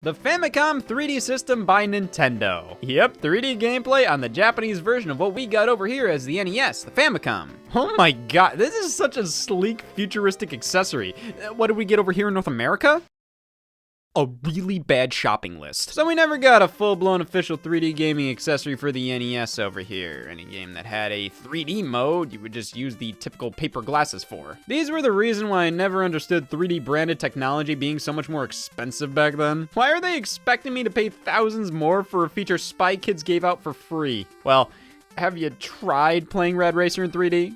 The Famicom 3D system by Nintendo. Yep, 3D gameplay on the Japanese version of what we got over here as the NES, the Famicom. Oh my god, this is such a sleek, futuristic accessory. What did we get over here in North America? A really bad shopping list. So we never got a full-blown official 3D gaming accessory for the NES over here. Any game that had a 3D mode, you would just use the typical paper glasses for. These were the reason why I never understood 3D branded technology being so much more expensive back then. Why are they expecting me to pay thousands more for a feature Spy Kids gave out for free? Well, have you tried playing Rad Racer in 3D?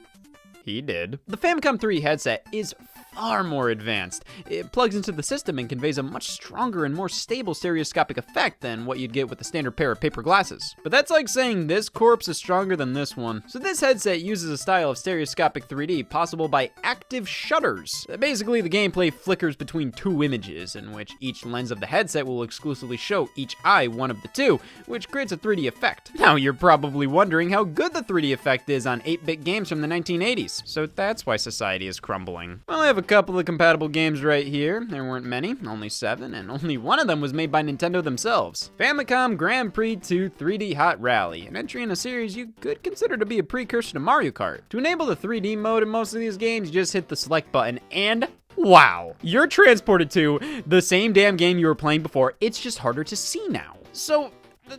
He did. The Famicom 3 headset is far more advanced. It plugs into the system and conveys a much stronger and more stable stereoscopic effect than what you'd get with a standard pair of paper glasses. But that's like saying this corpse is stronger than this one. So this headset uses a style of stereoscopic 3D possible by active shutters. Basically, the gameplay flickers between two images, in which each lens of the headset will exclusively show each eye one of the two, which creates a 3D effect. Now you're probably wondering how good the 3D effect is on 8-bit games from the 1980s. So that's why society is crumbling. Well, I have a couple of compatible games right here. There weren't many, only 7, and only one of them was made by Nintendo themselves. Famicom Grand Prix 2 3D Hot Rally, an entry in a series you could consider to be a precursor to Mario Kart. To enable the 3D mode in most of these games, you just hit the select button and wow, you're transported to the same damn game you were playing before. It's just harder to see now. So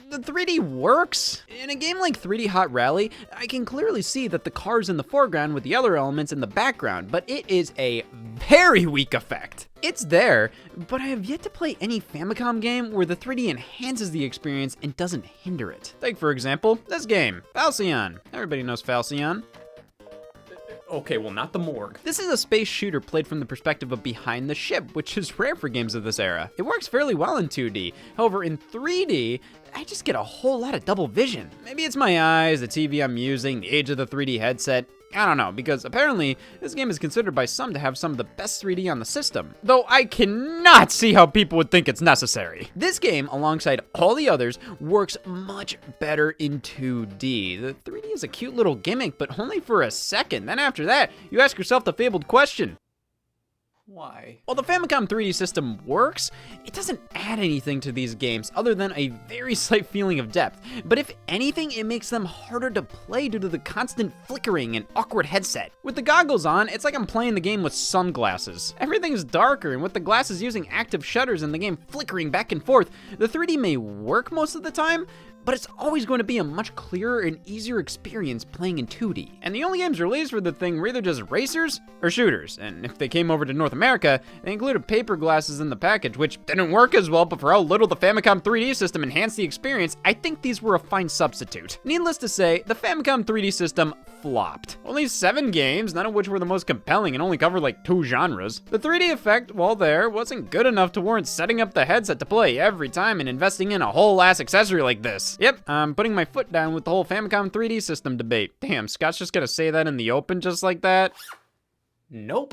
the 3D works. In a game like 3D Hot Rally, I can clearly see that the car's in the foreground with the other elements in the background, but it is a very weak effect. It's there, but I have yet to play any Famicom game where the 3D enhances the experience and doesn't hinder it. Take, for example, this game, Falcyon. Everybody knows Falcyon. Okay, well, not the Morgue. This is a space shooter played from the perspective of behind the ship, which is rare for games of this era. It works fairly well in 2D. However, in 3D, I just get a whole lot of double vision. Maybe it's my eyes, the TV I'm using, the age of the 3D headset. I don't know, because apparently this game is considered by some to have some of the best 3D on the system, though I cannot see how people would think it's necessary. This game, alongside all the others, works much better in 2D. The 3D is a cute little gimmick, but only for a second. Then after that, you ask yourself the fabled question: why? While the Famicom 3D system works, it doesn't add anything to these games other than a very slight feeling of depth. But if anything, it makes them harder to play due to the constant flickering and awkward headset. With the goggles on, it's like I'm playing the game with sunglasses. Everything's darker, and with the glasses using active shutters and the game flickering back and forth, the 3D may work most of the time, but it's always going to be a much clearer and easier experience playing in 2D. And the only games released for the thing were either just racers or shooters. And if they came over to North America, they included paper glasses in the package, which didn't work as well, but for how little the Famicom 3D system enhanced the experience, I think these were a fine substitute. Needless to say, the Famicom 3D system flopped. Only 7 games, none of which were the most compelling and only covered like 2 genres. The 3D effect, while there, wasn't good enough to warrant setting up the headset to play every time and investing in a whole ass accessory like this. Yep, I'm putting my foot down with the whole Famicom 3D system debate. Damn, Scott's just gonna say that in the open just like that? Nope.